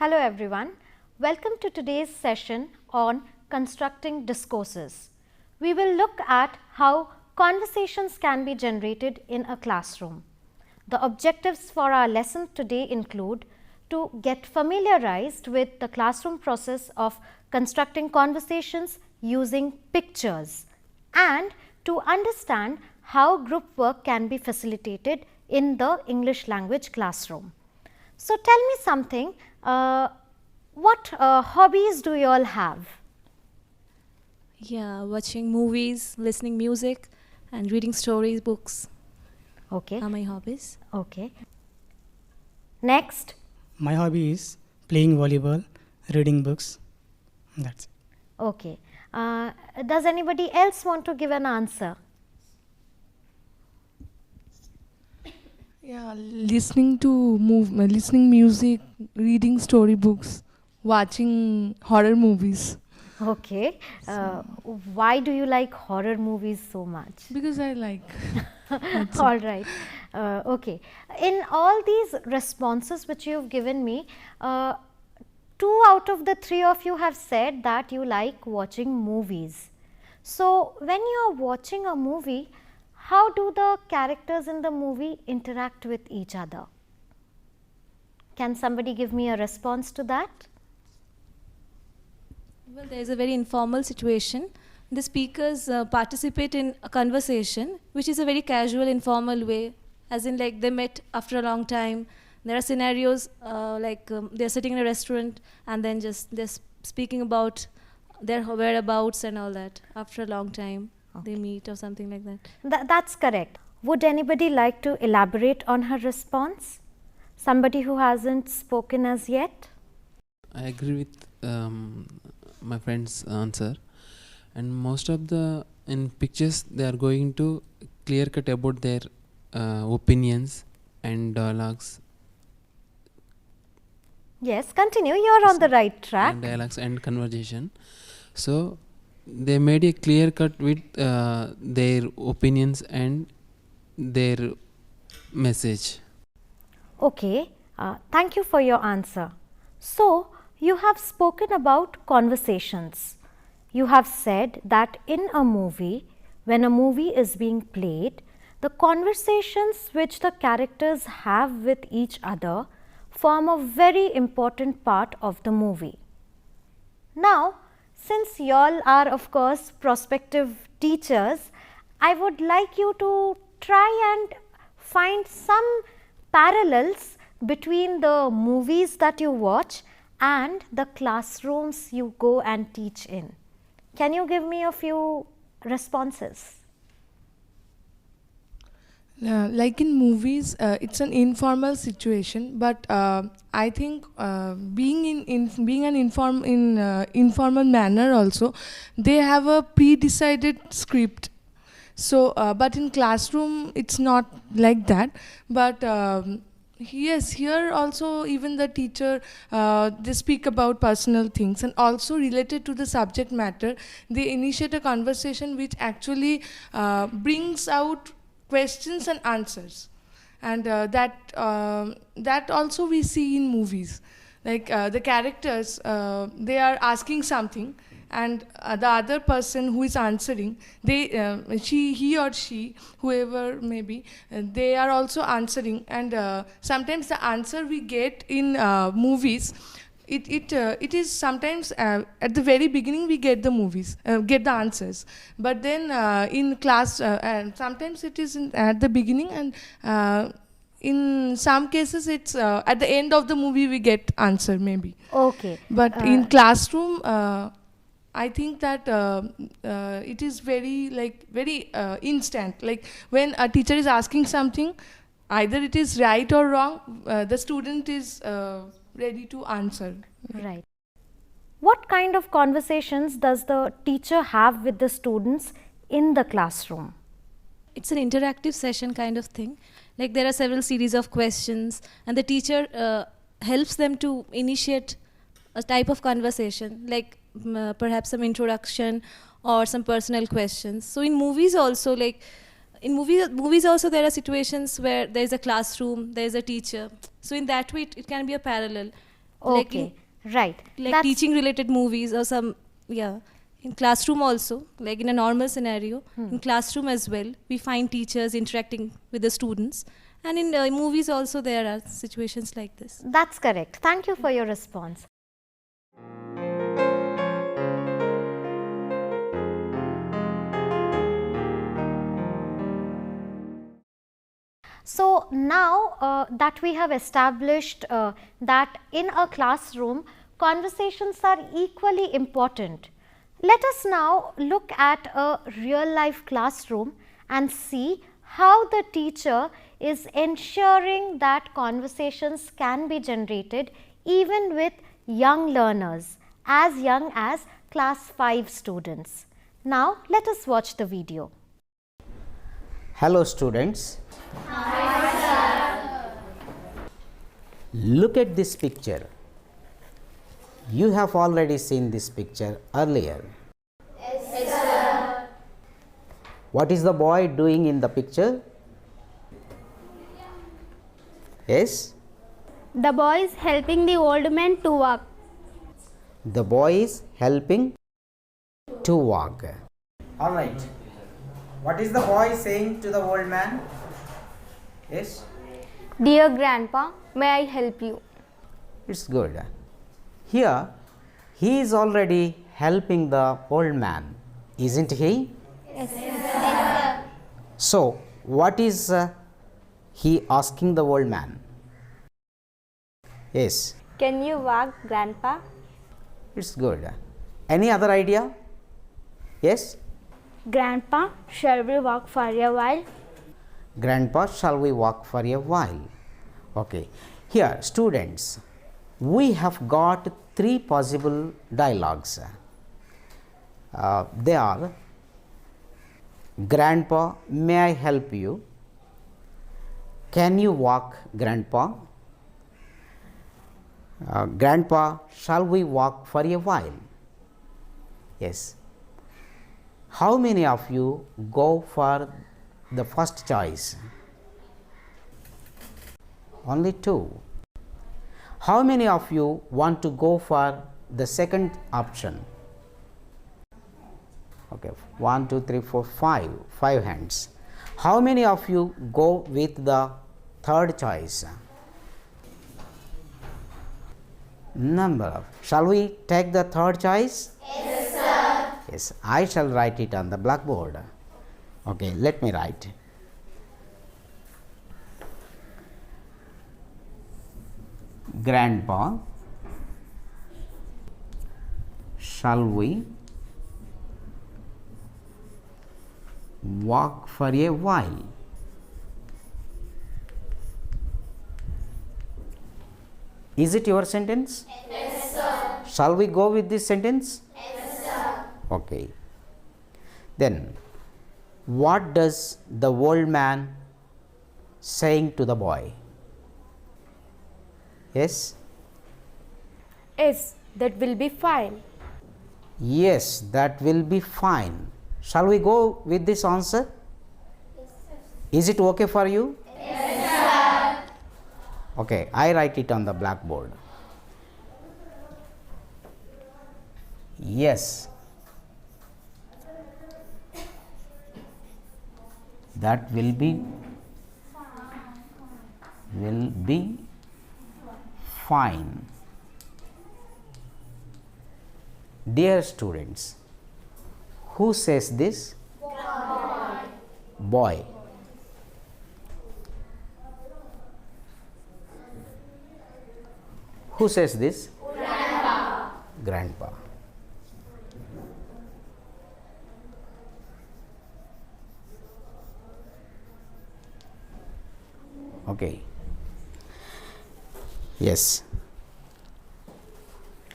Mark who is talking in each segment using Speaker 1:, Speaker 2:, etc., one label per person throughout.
Speaker 1: Hello everyone, welcome to today's session on constructing discourses. We will look at how conversations can be generated in a classroom. The objectives for our lesson today include to get familiarized with the classroom process of constructing conversations using pictures and to understand how group work can be facilitated in the English language classroom. So, tell me something, what hobbies do you all have?
Speaker 2: Yeah, watching movies, listening music, and reading stories, books
Speaker 1: Okay,
Speaker 2: are my hobbies.
Speaker 1: okay. Next,
Speaker 3: My hobby is playing volleyball, reading books. That's it.
Speaker 1: okay. Does anybody else want to give an answer?
Speaker 4: Yeah, listening music, reading storybooks, watching horror movies.
Speaker 1: Okay. Why do you like horror movies so much?
Speaker 4: Because I like.
Speaker 1: All right. Okay. In all these responses which you have given me, 2 out of the 3 of you have said that you like watching movies. So, when you are watching a movie, how do the characters in the movie interact with each other? Can somebody give me a response to that?
Speaker 2: Well, there is a very informal situation. The speakers participate in a conversation, which is a very casual, informal way, as in like they met after a long time. There are scenarios they're sitting in a restaurant and then they're speaking about their whereabouts and all that. After a long time, they meet or something like that.
Speaker 1: That's correct. Would anybody like to elaborate on her response? Somebody who hasn't spoken as yet?
Speaker 5: I agree with my friend's answer, and most of the in pictures they are going to clear cut about their opinions and dialogues.
Speaker 1: Yes, continue. You are on the right track.
Speaker 5: And dialogues and conversation. So they made a clear cut with their opinions and their message.
Speaker 1: Okay, thank you for your answer. So, you have spoken about conversations. You have said that in a movie, when a movie is being played, the conversations which the characters have with each other form a very important part of the movie. Now, since you all are of course prospective teachers, I would like you to try and find some parallels between the movies that you watch and the classrooms you go and teach in. Can you give me a few responses?
Speaker 4: Like in movies, it's an informal situation, but I think being being an informal manner also, they have a pre-decided script. So, but in classroom, it's not like that. But yes, here also even the teacher, they speak about personal things and also related to the subject matter. They initiate a conversation which actually brings out questions and answers, and that also we see in movies. Like the characters, they are asking something, and the other person who is answering, he or she, whoever may be, they are also answering, and sometimes the answer we get in movies, it is sometimes at the very beginning we get the answers, but then in class and sometimes it is at the beginning, and in some cases it's at the end of the movie we get answer maybe.
Speaker 1: Okay.
Speaker 4: But in classroom, I think that it is very instant. Like when a teacher is asking something, either it is right or wrong, the student is ready to answer.
Speaker 1: Right. What kind of conversations does the teacher have with the students in the classroom?
Speaker 2: It's an interactive session kind of thing. Like there are several series of questions, and the teacher helps them to initiate a type of conversation, like perhaps some introduction or some personal questions. So in movies also, like in movies also there are situations where there is a classroom, there is a teacher. So in that way it can be a parallel. Like
Speaker 1: Okay, right.
Speaker 2: like
Speaker 1: That's-
Speaker 2: teaching related movies or some, yeah, in classroom also, like in a normal scenario, in classroom as well, we find teachers interacting with the students, and in movies also there are situations like this.
Speaker 1: That's correct. Thank you for your response. So now that we have established that in a classroom conversations are equally important, let us now look at a real life classroom and see how the teacher is ensuring that conversations can be generated even with young learners as young as class 5 students. Now let us watch the video.
Speaker 6: Hello students. Look at this picture. You have already seen this picture earlier. Yes, sir. What is the boy doing in the picture? Yes?
Speaker 7: The boy is helping the old man to walk.
Speaker 6: The boy is helping to walk. All right. What is the boy saying to the old man? Yes?
Speaker 7: Dear grandpa, may I help you?
Speaker 6: It's good. Here, he is already helping the old man, isn't he? Yes, sir. So, what is he asking the old man? Yes,
Speaker 7: Can you walk, grandpa?
Speaker 6: it's good. Any other idea? Yes?
Speaker 7: Grandpa, shall we walk for a while?
Speaker 6: Grandpa, shall we walk for a while? Okay. Here, students, we have got three possible dialogues. They are: Grandpa, may I help you? Can you walk, Grandpa? Grandpa, shall we walk for a while? Yes. How many of you go for the first choice? Only two. How many of you want to go for the second option? Okay, 1, 2, 3, 4, 5. 5 hands. How many of you go with the third choice? Number of. Shall we take the third choice? Yes, sir. Yes, I shall write it on the blackboard. Okay, let me write. Grandpa, shall we walk for a while? Is it your sentence? Yes, sir. Shall we go with this sentence? Yes, sir. Okay. Then, what does the old man saying to the boy? Yes?
Speaker 7: Yes, that will be fine.
Speaker 6: Yes, that will be fine. Shall we go with this answer? Yes, sir. Is it okay for you? Yes, sir. Okay, I write it on the blackboard. Yes. That will be fine. Dear students, who says this? Boy. Who says this? Grandpa. Grandpa. Okay. Yes.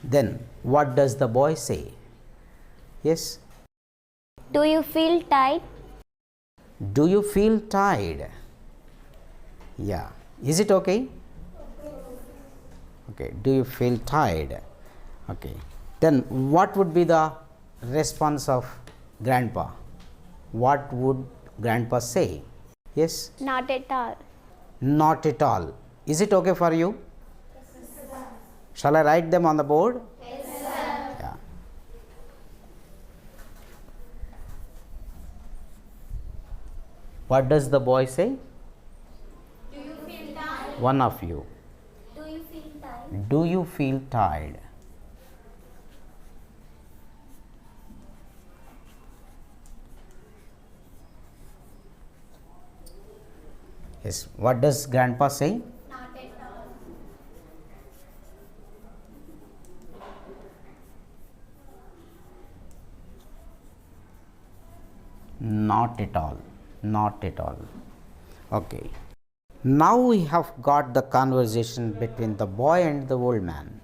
Speaker 6: Then what does the boy say? Yes.
Speaker 7: Do you feel tired?
Speaker 6: Do you feel tired? Yeah. Is it okay? Okay. Do you feel tired? Okay. Then what would be the response of grandpa? What would grandpa say? Yes?
Speaker 7: Not at all.
Speaker 6: Not at all. Is it okay for you? Shall I write them on the board? Yes, sir. Yeah. What does the boy say?
Speaker 8: Do you feel tired?
Speaker 6: One of you.
Speaker 8: Do you feel tired?
Speaker 6: Do you feel tired? Yes. What does grandpa say?
Speaker 8: Not at all.
Speaker 6: Not at all. Not at all. Okay. Now we have got the conversation between the boy and the old man.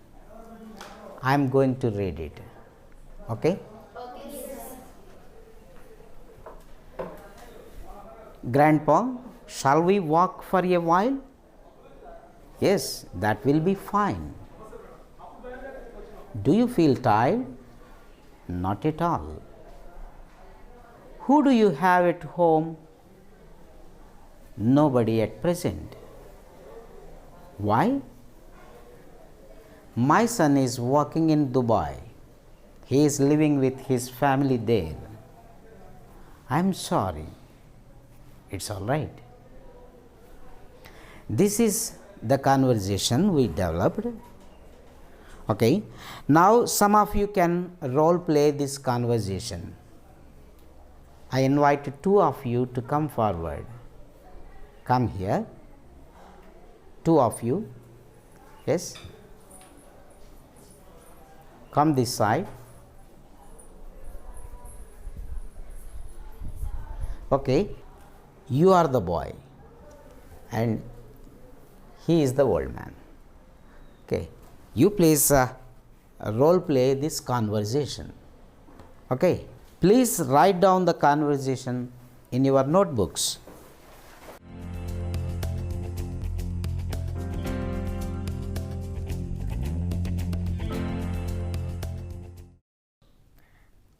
Speaker 6: I am going to read it. Okay? Grandpa, shall we walk for a while? Yes, that will be fine. Do you feel tired? Not at all. Who do you have at home? Nobody at present. Why? My son is working in Dubai. He is living with his family there. I am sorry. It's all right. This is the conversation we developed. Okay. Now some of you can role play this conversation. I invite two of you to come forward. Come here. Two of you. Yes. Come this side. Okay. You are the boy and he is the old man. Okay. You please role play this conversation. Okay. Please write down the conversation in your notebooks.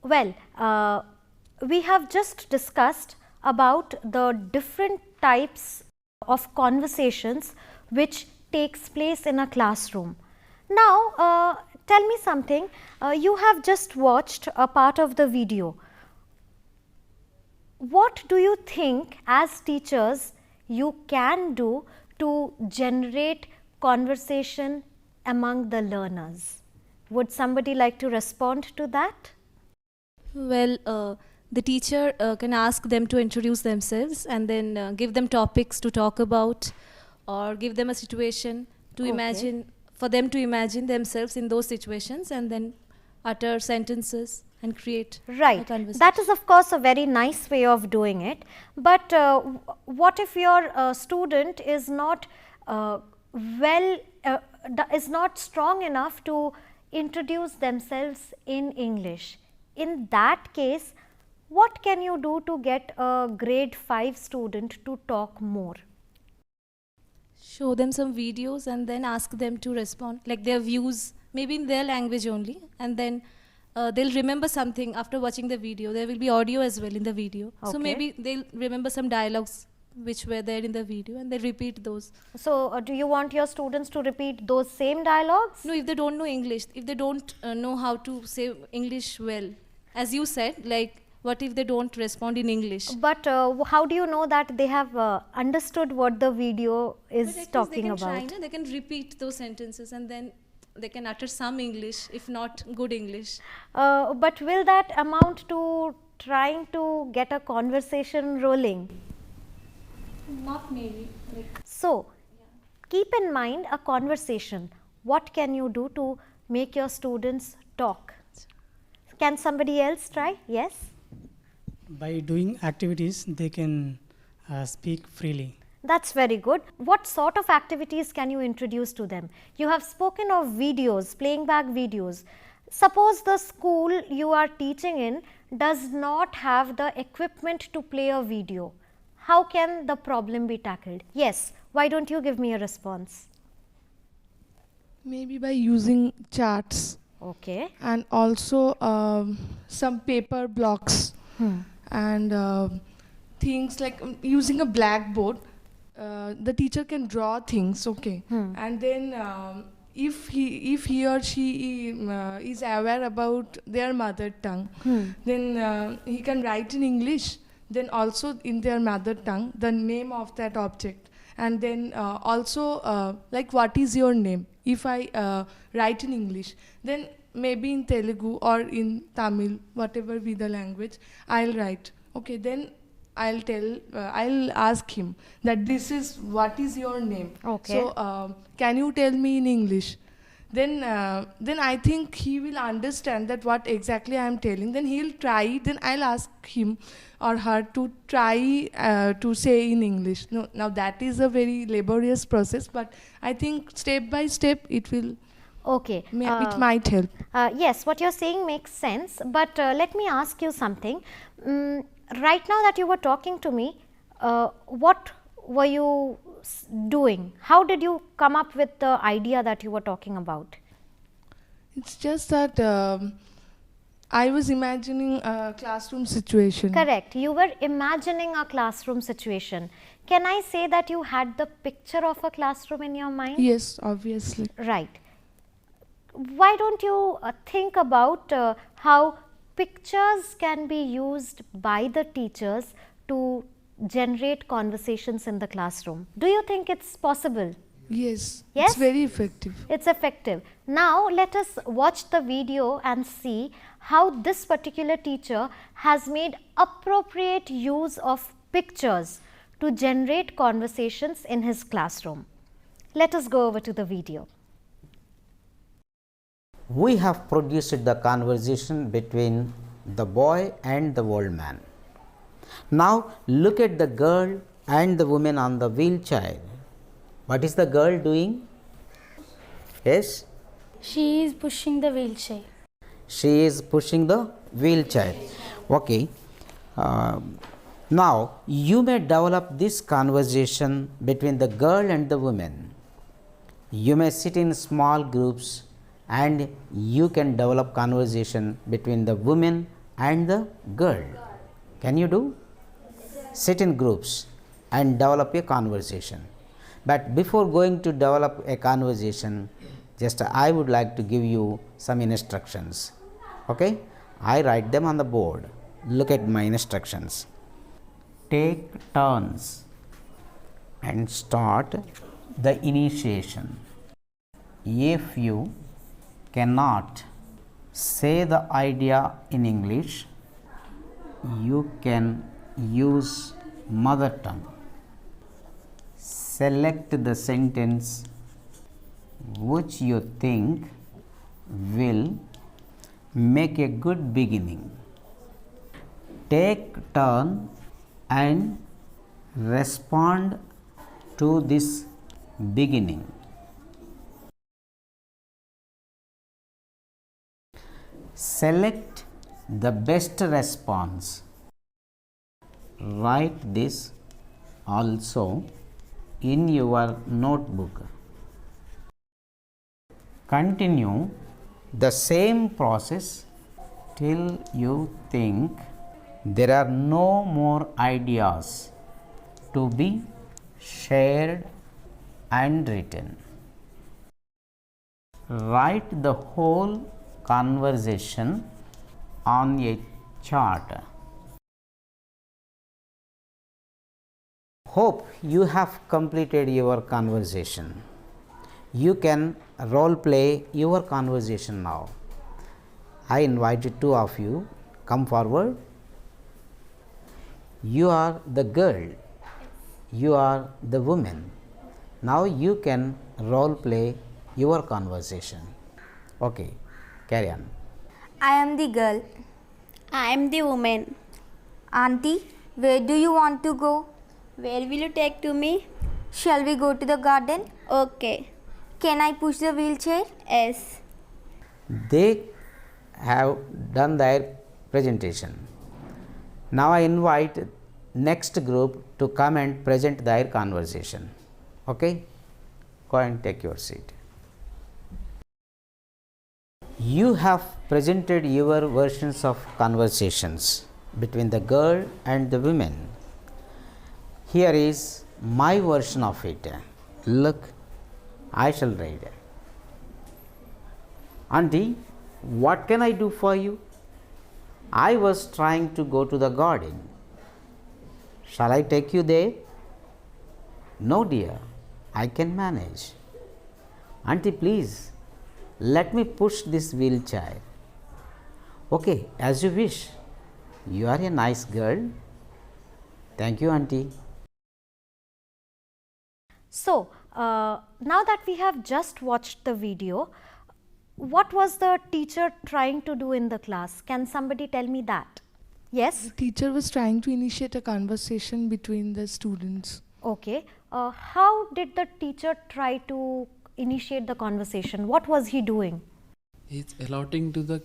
Speaker 1: Well, we have just discussed about the different types of conversations which takes place in a classroom. Now, tell me something, you have just watched a part of the video. What do you think as teachers you can do to generate conversation among the learners? Would somebody like to respond to that?
Speaker 2: Well, the teacher can ask them to introduce themselves and then give them topics to talk about, or give them a situation to imagine, for them to imagine themselves in those situations and then utter sentences and create a
Speaker 1: Right.
Speaker 2: conversation.
Speaker 1: That is of course a very nice way of doing it. But what if your student is not is not strong enough to introduce themselves in English? In that case, what can you do to get a grade 5 student to talk more?
Speaker 2: Show them some videos and then ask them to respond, like their views, maybe in their language only, and then they'll remember something after watching the video. There will be audio as well in the video. So
Speaker 1: Okay.
Speaker 2: maybe they'll remember some dialogues which were there in the video and they repeat those.
Speaker 1: So, do you want your students to repeat those same dialogues?
Speaker 2: No, if they don't know English, if they don't know how to say English well, as you said, like what if they don't respond in English?
Speaker 1: But how do you know that they have understood what the video
Speaker 2: But
Speaker 1: is
Speaker 2: at least
Speaker 1: talking
Speaker 2: they can
Speaker 1: about?
Speaker 2: try, no? They can repeat those sentences and then they can utter some English, if not good English.
Speaker 1: But will that amount to trying to get a conversation rolling?
Speaker 2: Not maybe. Like,
Speaker 1: So, keep in mind a conversation. What can you do to make your students talk? Can somebody else try? Yes?
Speaker 3: By doing activities, they can speak freely.
Speaker 1: That's very good. What sort of activities can you introduce to them? You have spoken of videos, playing back videos. Suppose the school you are teaching in does not have the equipment to play a video. How can the problem be tackled? Yes, why don't you give me a response?
Speaker 4: Maybe by using charts
Speaker 1: Okay.
Speaker 4: and also some paper blocks and things like using a blackboard. The teacher can draw things, okay, and then if he or she is aware about their mother tongue, then he can write in English, then also in their mother tongue the name of that object, and then also like what is your name. If I write in English, then maybe in Telugu or in Tamil, whatever be the language, I'll write. Okay, then I'll ask him that this is what is your name.
Speaker 1: Okay.
Speaker 4: So can you tell me in English? Then I think he will understand that what exactly I am telling. Then he'll try. Then I'll ask him or her to try to say in English. No, now that is a very laborious process, but I think step by step it will.
Speaker 1: Okay.
Speaker 4: It might help.
Speaker 1: Yes, what you're saying makes sense, but let me ask you something. Right now that you were talking to me, what were you doing? How did you come up with the idea that you were talking about?
Speaker 4: It's just that I was imagining a classroom situation.
Speaker 1: Correct. You were imagining a classroom situation. Can I say that you had the picture of a classroom in your mind?
Speaker 4: Yes, obviously.
Speaker 1: Right. Why don't you think about how pictures can be used by the teachers to generate conversations in the classroom? Do you think it's possible?
Speaker 4: Yes,
Speaker 1: Yes?
Speaker 4: it's very effective.
Speaker 1: It's effective. Now let us watch the video and see how this particular teacher has made appropriate use of pictures to generate conversations in his classroom. Let us go over to the video.
Speaker 6: We have produced the conversation between the boy and the old man. Now look at the girl and the woman on the wheelchair. What is the girl doing? Yes?
Speaker 8: She is pushing the wheelchair.
Speaker 6: She is pushing the wheelchair. Okay. Now you may develop this conversation between the girl and the woman. You may sit in small groups and you can develop conversation between the woman and the girl. Can you do? Sit in groups and develop a conversation. But before going to develop a conversation, just I would like to give you some instructions. Okay? I write them on the board. Look at my instructions. Take turns and start the initiation. If you cannot say the idea in English, you can use mother tongue. Select the sentence which you think will make a good beginning. Take turn and respond to this beginning. Select the best response. Write this also in your notebook. Continue the same process till you think there are no more ideas to be shared and written. Write the whole conversation on a chart. Hope you have completed your conversation. You can role play your conversation now. I invite two of you, come forward. You are the girl, you are the woman. Now you can role play your conversation. Okay, carry on.
Speaker 8: I am the girl. I am the woman. Auntie, where do you want to go? Where will you take to me? Shall we go to the garden? Okay. Can I push the wheelchair? Yes.
Speaker 6: They have done their presentation. Now I invite next group to come and present their conversation. Okay? Go and take your seat. You have presented your versions of conversations between the girl and the women. Here is my version of it. Look, I shall read. Auntie, what can I do for you? I was trying to go to the garden. Shall I take you there? No, dear, I can manage. Auntie, please, let me push this wheelchair. Okay, as you wish. You are a nice girl. Thank you, Auntie.
Speaker 1: So, now that we have just watched the video, what was the teacher trying to do in the class? Can somebody tell me that? Yes?
Speaker 4: The teacher was trying to initiate a conversation between the students.
Speaker 1: Okay. How did the teacher try to initiate the conversation? What was he doing?
Speaker 5: He's allotting to the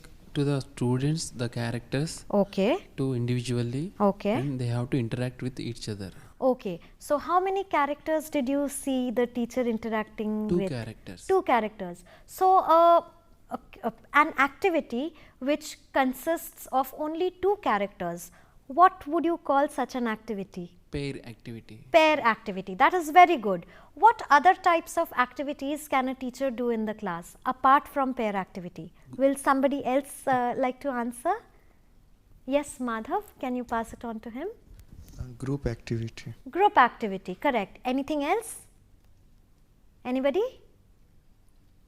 Speaker 5: students the characters
Speaker 1: Okay.
Speaker 5: to individually,
Speaker 1: Okay.
Speaker 5: and they have to interact with each other.
Speaker 1: Okay. So, how many characters did you see the teacher interacting
Speaker 5: Two
Speaker 1: with?
Speaker 5: characters.
Speaker 1: Two characters. So, an activity which consists of only two characters, what would you call such an activity?
Speaker 5: Pair activity.
Speaker 1: Pair activity. That is very good. What other types of activities can a teacher do in the class apart from pair activity? Will somebody else like to answer? Yes, Madhav, can you pass it on to him?
Speaker 9: Group activity.
Speaker 1: Group activity, correct. Anything else? Anybody?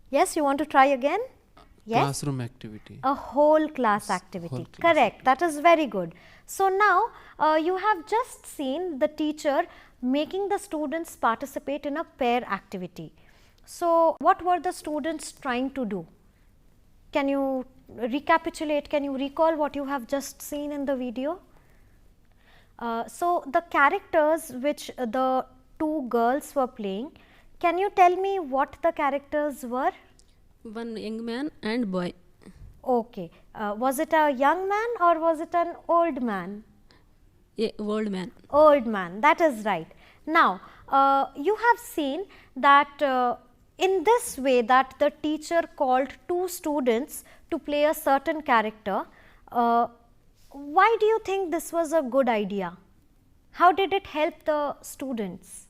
Speaker 1: Yes, you want to try again? Yes.
Speaker 5: Classroom activity.
Speaker 1: A whole class activity.
Speaker 5: whole class
Speaker 1: Correct. That is very good. So now you have just seen the teacher making the students participate in a pair activity. So what were the students trying to do? Can you recapitulate? Can you recall what you have just seen in the video? So the characters which the two girls were playing, can you tell me what the characters were?
Speaker 10: One young man and boy.
Speaker 1: Okay. Was it a young man or was it an old man?
Speaker 10: A old man.
Speaker 1: Old man, that is right. Now, you have seen that in this way that the teacher called two students to play a certain character, why do you think this was a good idea? How did it help the students?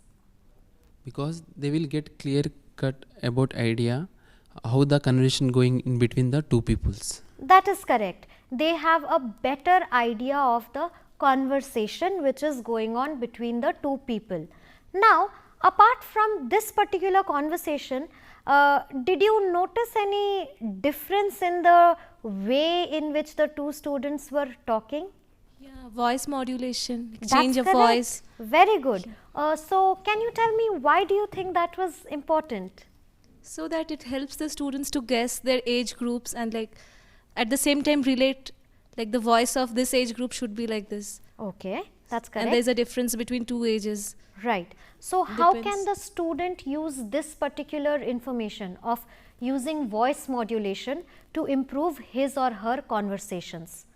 Speaker 5: Because they will get clear cut about idea how the conversation going in between the two peoples.
Speaker 1: That is correct. They have a better idea of the conversation which is going on between the two people. Now, apart from this particular conversation, did you notice any difference in the way in which the two students were talking?
Speaker 2: Yeah, voice modulation,
Speaker 1: That's
Speaker 2: exchange of
Speaker 1: correct.
Speaker 2: voice.
Speaker 1: Very good. So, can you tell me why do you think that was important?
Speaker 2: So that it helps the students to guess their age groups and like at the same time relate, like the voice of this age group should be like this.
Speaker 1: Okay, that's
Speaker 2: And
Speaker 1: correct.
Speaker 2: there's a difference between two ages.
Speaker 1: Right. So, how can
Speaker 2: Depends.
Speaker 1: the student use this particular information of using voice modulation to improve his or her conversations?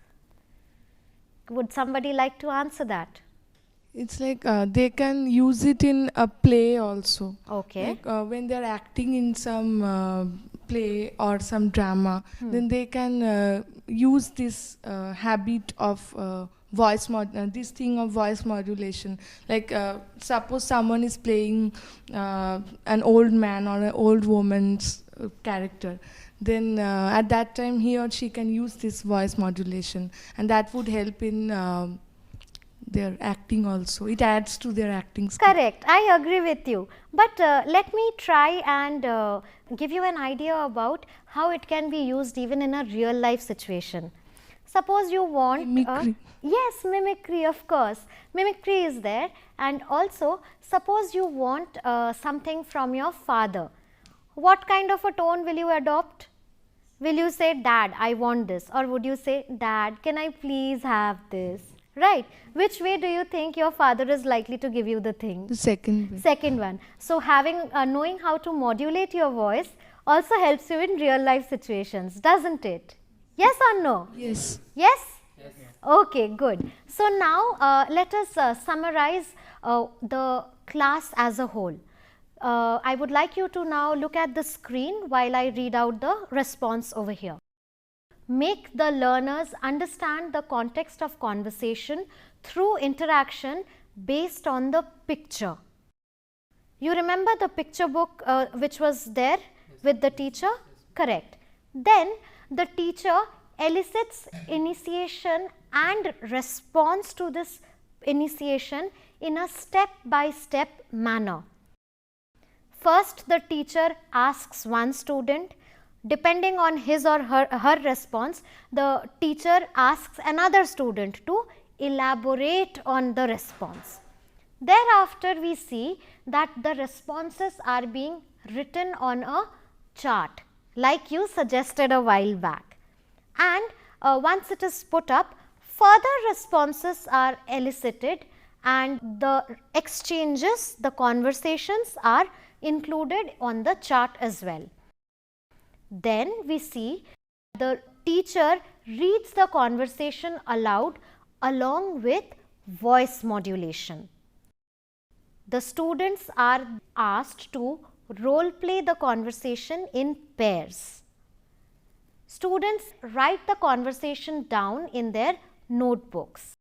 Speaker 1: Would somebody like to answer that?
Speaker 4: It's like they can use it in a play also.
Speaker 1: Okay.
Speaker 4: Like when they're acting in some play or some drama, then they can use this habit of this thing of voice modulation. Like suppose someone is playing an old man or an old woman's character, then at that time he or she can use this voice modulation, and that would help in their acting also. It adds to their acting skill.
Speaker 1: Correct. I agree with you. But let me try and give you an idea about how it can be used even in a real life situation. Suppose you want
Speaker 4: Mimicry.
Speaker 1: Yes, mimicry, of course. Mimicry is there, and also suppose you want something from your father. What kind of a tone will you adopt? Will you say, Dad, I want this, or would you say, Dad, can I please have this? Right. Which way do you think your father is likely to give you the thing?
Speaker 4: The second way.
Speaker 1: Second one. So, knowing how to modulate your voice also helps you in real life situations, doesn't it? Yes or no?
Speaker 4: Yes.
Speaker 1: Yes? Okay, good. So, now let us summarize the class as a whole. I would like you to now look at the screen while I read out the response over here. Make the learners understand the context of conversation through interaction based on the picture. You remember the picture book which was there with the teacher? Correct. Then the teacher elicits initiation and response to this initiation in a step-by-step manner. First, the teacher asks one student. Depending on his or her response, the teacher asks another student to elaborate on the response. Thereafter, we see that the responses are being written on a chart, like you suggested a while back. And once it is put up, further responses are elicited and the exchanges, the conversations are included on the chart as well. Then we see the teacher reads the conversation aloud along with voice modulation. The students are asked to role play the conversation in pairs. Students write the conversation down in their notebooks.